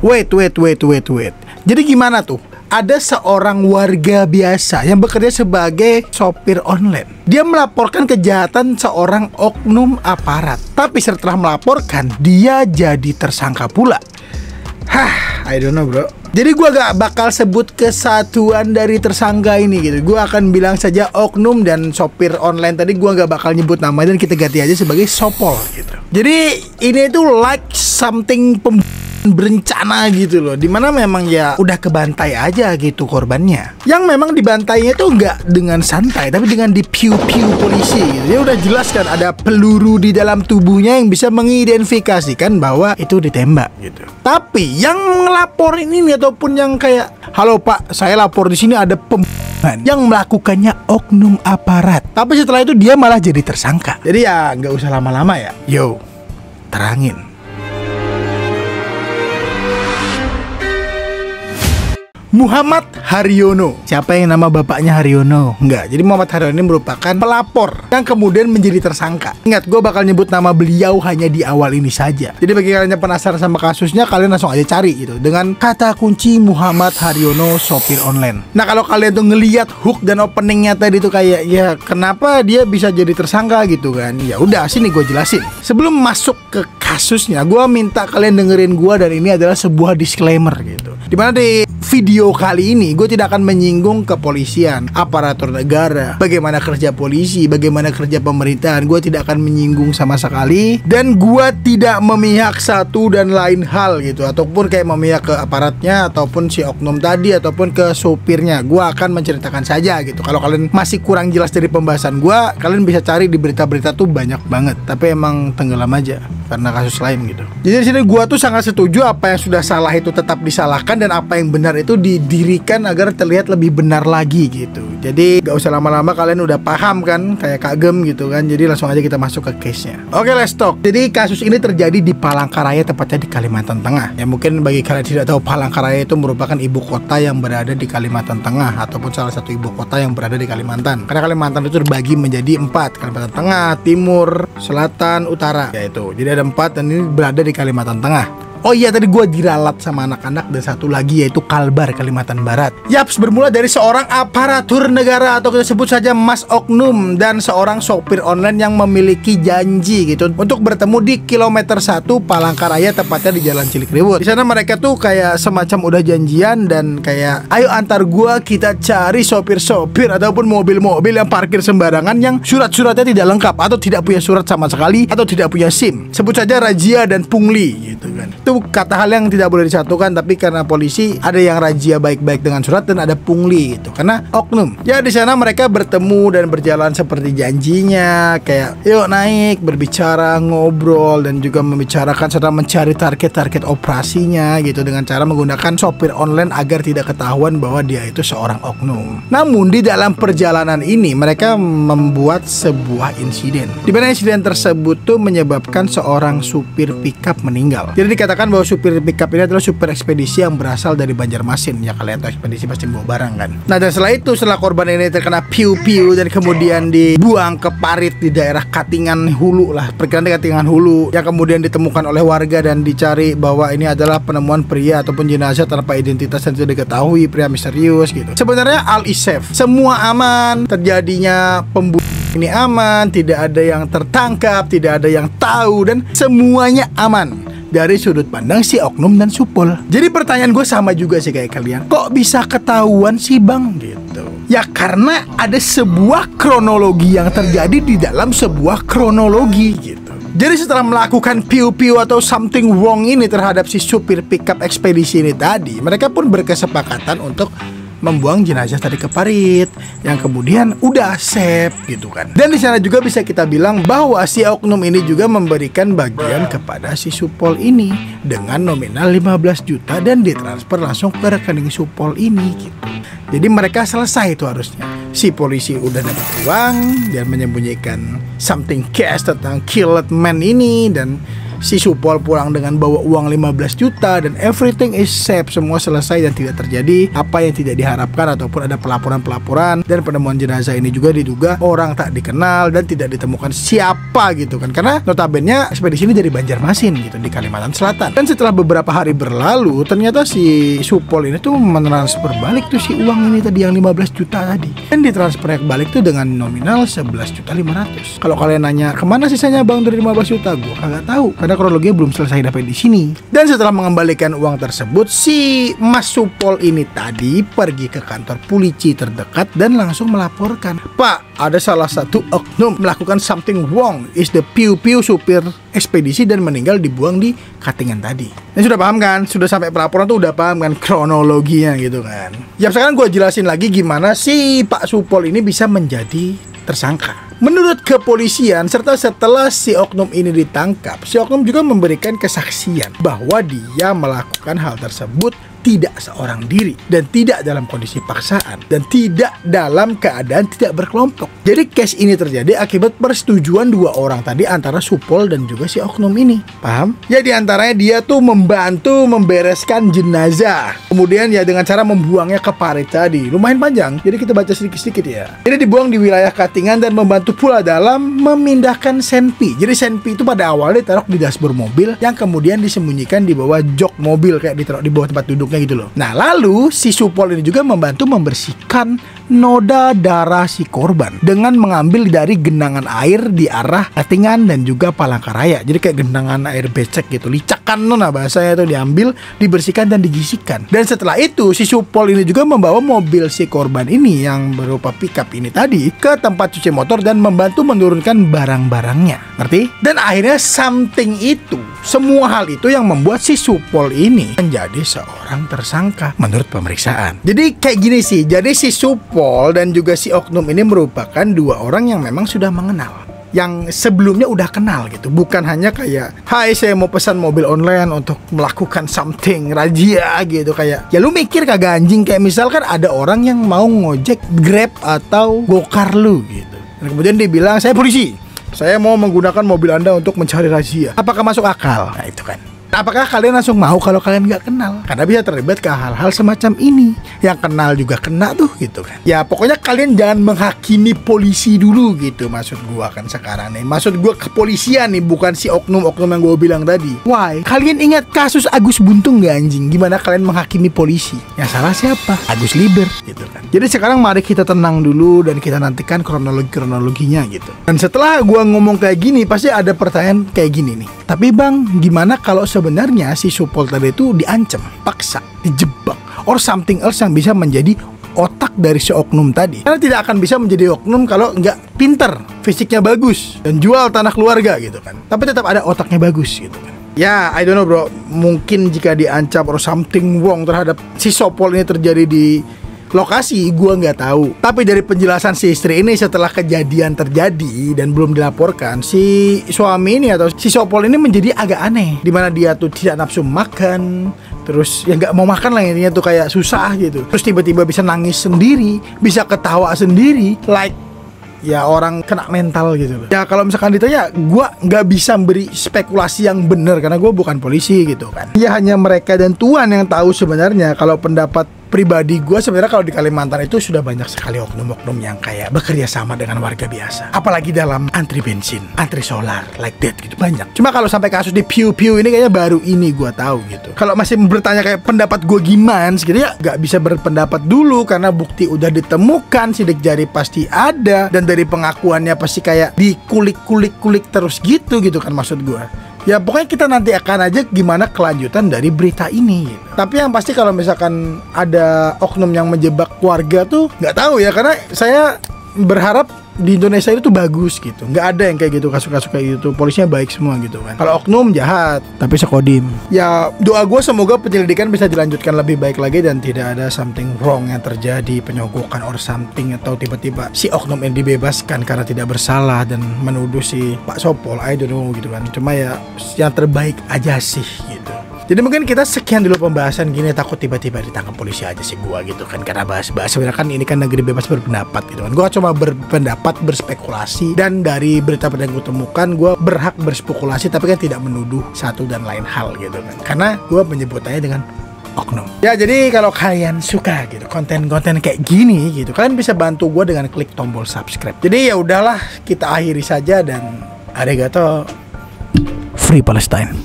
Wait. Jadi gimana tuh? Ada seorang warga biasa yang bekerja sebagai sopir online. Dia melaporkan kejahatan seorang oknum aparat. Tapi setelah melaporkan, dia jadi tersangka pula. I don't know bro. Jadi gue gak bakal sebut kesatuan dari tersangka ini gitu. Gue akan bilang saja oknum dan sopir online tadi. Gue gak bakal nyebut nama dan kita ganti aja sebagai Sopol gitu. Jadi ini tuh like something berencana gitu loh, dimana memang ya udah kebantai aja gitu korbannya. Yang memang dibantainya tuh nggak dengan santai, tapi dengan dipiu-piu polisi gitu. Dia udah jelas kan ada peluru di dalam tubuhnya yang bisa mengidentifikasikan bahwa itu ditembak gitu. Tapi yang ngelaporin ini ataupun yang kayak, halo pak, saya lapor di sini ada pembunuhan, yang melakukannya oknum aparat. Tapi setelah itu dia malah jadi tersangka. Jadi ya nggak usah lama-lama ya. Yo, terangin. Muhammad Haryono. Siapa yang nama bapaknya Haryono? Enggak. Jadi Muhammad Haryono ini merupakan pelapor yang kemudian menjadi tersangka. Ingat, gue bakal nyebut nama beliau hanya di awal ini saja. Jadi bagi kalian yang penasaran sama kasusnya, kalian langsung aja cari gitu dengan kata kunci Muhammad Haryono sopir online. Nah, kalau kalian tuh ngelihat hook dan openingnya tadi tuh kayak, ya kenapa dia bisa jadi tersangka gitu kan? Ya udah, sini gue jelasin. Sebelum masuk ke kasusnya, gue minta kalian dengerin gue, dan ini adalah sebuah disclaimer gitu. Dimana di video kali ini gue tidak akan menyinggung kepolisian, aparatur negara, bagaimana kerja polisi, bagaimana kerja pemerintahan. Gue tidak akan menyinggung sama sekali, dan gue tidak memihak satu dan lain hal gitu, ataupun kayak memihak ke aparatnya, ataupun si oknum tadi, ataupun ke sopirnya. Gue akan menceritakan saja gitu. Kalau kalian masih kurang jelas dari pembahasan gue, kalian bisa cari di berita-berita tuh banyak banget, tapi emang tenggelam aja karena kasus lain gitu. Jadi di sini gue tuh sangat setuju apa yang sudah salah itu tetap disalahkan, dan apa yang benar itu didirikan agar terlihat lebih benar lagi gitu. Jadi gak usah lama-lama, kalian udah paham kan, kayak kagem gitu kan. Jadi langsung aja kita masuk ke case-nya. Oke, let's talk. Jadi kasus ini terjadi di Palangkaraya, tepatnya di Kalimantan Tengah. Ya mungkin bagi kalian tidak tahu, Palangkaraya itu merupakan ibu kota yang berada di Kalimantan Tengah, ataupun salah satu ibu kota yang berada di Kalimantan. Karena Kalimantan itu terbagi menjadi 4, Kalimantan Tengah, Timur, Selatan, Utara. Yaitu, jadi ada 4 dan ini berada di Kalimantan Tengah. Oh iya, tadi gue diralat sama anak-anak, dan satu lagi yaitu Kalbar, Kalimantan Barat. Yaps, bermula dari seorang aparatur negara atau kita sebut saja Mas Oknum, dan seorang sopir online yang memiliki janji gitu untuk bertemu di kilometer 1 Palangkaraya, tepatnya di Jalan Cilikriwut. Di sana mereka tuh kayak semacam udah janjian dan kayak, ayo antar gua, kita cari sopir-sopir ataupun mobil-mobil yang parkir sembarangan, yang surat-suratnya tidak lengkap atau tidak punya surat sama sekali atau tidak punya SIM. Sebut saja razia dan pungli gitu kan. Itu kata hal yang tidak boleh disatukan, tapi karena polisi ada yang razia baik-baik dengan surat dan ada pungli gitu, karena oknum. Ya di sana mereka bertemu dan berjalan seperti janjinya, kayak yuk naik, berbicara, ngobrol, dan juga membicarakan serta mencari target-target operasinya gitu, dengan cara menggunakan sopir online agar tidak ketahuan bahwa dia itu seorang oknum. Namun di dalam perjalanan ini mereka membuat sebuah insiden, di mana insiden tersebut tuh menyebabkan seorang supir pickup meninggal. Jadi dikatakan bahwa supir pickup ini adalah supir ekspedisi yang berasal dari Banjarmasin. Ya kalian tahu ekspedisi pasti bawa barang kan. Nah, dan setelah itu, setelah korban ini terkena piu-piu dan kemudian dibuang ke parit di daerah Katingan Hulu lah, perkiraan di Katingan Hulu, yang kemudian ditemukan oleh warga dan dicari bahwa ini adalah penemuan pria ataupun jenazah tanpa identitas dan tidak diketahui, pria misterius gitu. Sebenarnya all is safe, semua aman, terjadinya pembunuhan ini aman, tidak ada yang tertangkap, tidak ada yang tahu, dan semuanya aman dari sudut pandang si oknum dan supol. Jadi pertanyaan gue sama juga sih kayak kalian, kok bisa ketahuan sih bang gitu? Ya karena ada sebuah kronologi yang terjadi di dalam sebuah kronologi gitu. Jadi setelah melakukan piu-piu atau something wrong ini terhadap si supir pickup ekspedisi ini tadi, mereka pun berkesepakatan untuk membuang jenazah tadi ke parit, yang kemudian udah safe gitu kan. Dan di sana juga bisa kita bilang bahwa si oknum ini juga memberikan bagian kepada si supol ini dengan nominal 15 juta dan ditransfer langsung ke rekening supol ini gitu. Jadi mereka selesai itu harusnya. Si polisi udah dapat uang dan menyembunyikan something cash tentang killed man ini, dan si Supol pulang dengan bawa uang 15 juta dan everything is safe, semua selesai dan tidak terjadi apa yang tidak diharapkan ataupun ada pelaporan-pelaporan. Dan penemuan jenazah ini juga diduga orang tak dikenal dan tidak ditemukan siapa gitu kan, karena notabene ekspedisi ini dari Banjarmasin gitu di Kalimantan Selatan. Dan setelah beberapa hari berlalu ternyata si Supol ini tuh mentransfer balik tuh si uang ini tadi yang 15 juta tadi, dan ditransfer balik tuh dengan nominal 11.500.000. Kalau kalian nanya kemana sisanya bang dari 15 juta, gue kagak tahu karena kronologinya belum selesai dapat di sini. Dan setelah mengembalikan uang tersebut, si Mas Supol ini tadi pergi ke kantor polisi terdekat dan langsung melaporkan, Pak, ada salah satu oknum melakukan something wrong, is the piu-piu supir ekspedisi dan meninggal dibuang di Katingan tadi. Dan sudah paham kan? Sudah sampai pelaporan tuh udah paham kan kronologinya gitu kan. Ya sekarang gue jelasin lagi gimana si Pak Supol ini bisa menjadi tersangka. Menurut kepolisian, serta setelah si oknum ini ditangkap, si oknum juga memberikan kesaksian bahwa dia melakukan hal tersebut tidak seorang diri dan tidak dalam kondisi paksaan dan tidak dalam keadaan tidak berkelompok. Jadi case ini terjadi akibat persetujuan dua orang tadi antara Supol dan juga si oknum ini. Paham? Ya diantaranya dia tuh membantu membereskan jenazah, kemudian ya dengan cara membuangnya ke parit tadi. Lumayan panjang, jadi kita baca sedikit-sedikit ya. Jadi dibuang di wilayah Katingan dan membantu pula dalam memindahkan senpi. Jadi senpi itu pada awalnya ditaruh di dashboard mobil yang kemudian disembunyikan di bawah jok mobil, kayak ditaruh di bawah tempat duduk gitu loh. Nah lalu si Supol ini juga membantu membersihkan noda darah si korban dengan mengambil dari genangan air di arah Katingan dan juga Palangkaraya. Jadi kayak genangan air becek gitu, licakan nah bahasanya itu, diambil, dibersihkan dan digisikan. Dan setelah itu si Supol ini juga membawa mobil si korban ini yang berupa pickup ini tadi ke tempat cuci motor dan membantu menurunkan barang-barangnya. Ngerti? Dan akhirnya something itu, semua hal itu yang membuat si Supol ini menjadi seorang tersangka menurut pemeriksaan. Jadi kayak gini sih, jadi si Supol dan juga si oknum ini merupakan dua orang yang memang sudah mengenal, yang sebelumnya udah kenal gitu, bukan hanya kayak hai saya mau pesan mobil online untuk melakukan something razia gitu. Kayak ya lu mikir kagak anjing, kayak misalkan ada orang yang mau ngojek Grab atau Gokar lu gitu, dan kemudian dia bilang saya polisi, saya mau menggunakan mobil Anda untuk mencari razia. Apakah masuk akal? Nah itu kan. Apakah kalian langsung mau kalau kalian nggak kenal? Karena bisa terlibat ke hal-hal semacam ini. Yang kenal juga kena tuh gitu kan. Ya pokoknya kalian jangan menghakimi polisi dulu gitu. Maksud gua kan sekarang nih, maksud gua kepolisian nih, bukan si oknum-oknum yang gua bilang tadi. Why? Kalian ingat kasus Agus Buntung nggak anjing? Gimana kalian menghakimi polisi? Yang salah siapa? Agus Liber gitu kan. Jadi sekarang mari kita tenang dulu dan kita nantikan kronologinya gitu. Dan setelah gua ngomong kayak gini, pasti ada pertanyaan kayak gini nih. Tapi bang, gimana kalau sebenarnya si Supol tadi itu diancam, paksa, dijebak, or something else yang bisa menjadi otak dari si oknum tadi? Karena tidak akan bisa menjadi oknum kalau nggak pinter, fisiknya bagus, dan jual tanah keluarga gitu kan. Tapi tetap ada otaknya bagus gitu kan. Ya, I don't know bro, mungkin jika diancam or something wrong terhadap si Supol ini terjadi di lokasi, gua nggak tahu. Tapi dari penjelasan si istri ini setelah kejadian terjadi dan belum dilaporkan, si suami ini atau si Supol ini menjadi agak aneh, dimana dia tuh tidak nafsu makan, terus ya nggak mau makan lah intinya tuh, kayak susah gitu. Terus tiba-tiba bisa nangis sendiri, bisa ketawa sendiri, like ya orang kena mental gitu loh. Ya kalau misalkan ditanya, gue nggak bisa beri spekulasi yang benar karena gue bukan polisi gitu kan. Ya hanya mereka dan Tuhan yang tahu sebenarnya. Kalau pendapat pribadi gue sebenarnya kalau di Kalimantan itu sudah banyak sekali oknum-oknum yang kayak bekerja sama dengan warga biasa. Apalagi dalam antri bensin, antri solar, like that gitu, banyak. Cuma kalau sampai kasus di piu-piu ini kayaknya baru ini gue tahu gitu. Kalau masih bertanya kayak pendapat gue gimana gitu ya, nggak bisa berpendapat dulu karena bukti udah ditemukan, sidik jari pasti ada, dan dari pengakuannya pasti kayak dikulik-kulik terus gitu kan maksud gue. Ya pokoknya kita nanti akan aja gimana kelanjutan dari berita ini gitu. Tapi yang pasti kalau misalkan ada oknum yang menjebak warga tuh nggak tahu ya, karena saya berharap di Indonesia itu bagus gitu, nggak ada yang kayak gitu, kasus-kasus kayak gitu, polisinya baik semua gitu kan. Kalau oknum jahat tapi sekodim. Ya doa gue semoga penyelidikan bisa dilanjutkan lebih baik lagi dan tidak ada something wrong yang terjadi, penyogokan or something, atau tiba-tiba si oknum ini dibebaskan karena tidak bersalah dan menuduh si Pak Supol, I don't know gitu kan. Cuma ya yang terbaik aja sih gitu. Jadi mungkin kita sekian dulu pembahasan gini, takut tiba-tiba ditangkap polisi aja sih gua gitu kan, karena bahas-bahas sebenarnya kan ini kan negeri bebas berpendapat gitu kan. Gua cuma berpendapat, berspekulasi, dan dari berita-berita yang gue temukan gua berhak berspekulasi tapi kan tidak menuduh satu dan lain hal gitu kan. Karena gua menyebutnya dengan oknum. Ya jadi kalau kalian suka gitu konten-konten kayak gini gitu, kalian bisa bantu gue dengan klik tombol subscribe. Jadi ya udahlah, kita akhiri saja dan arigato, Free Palestine.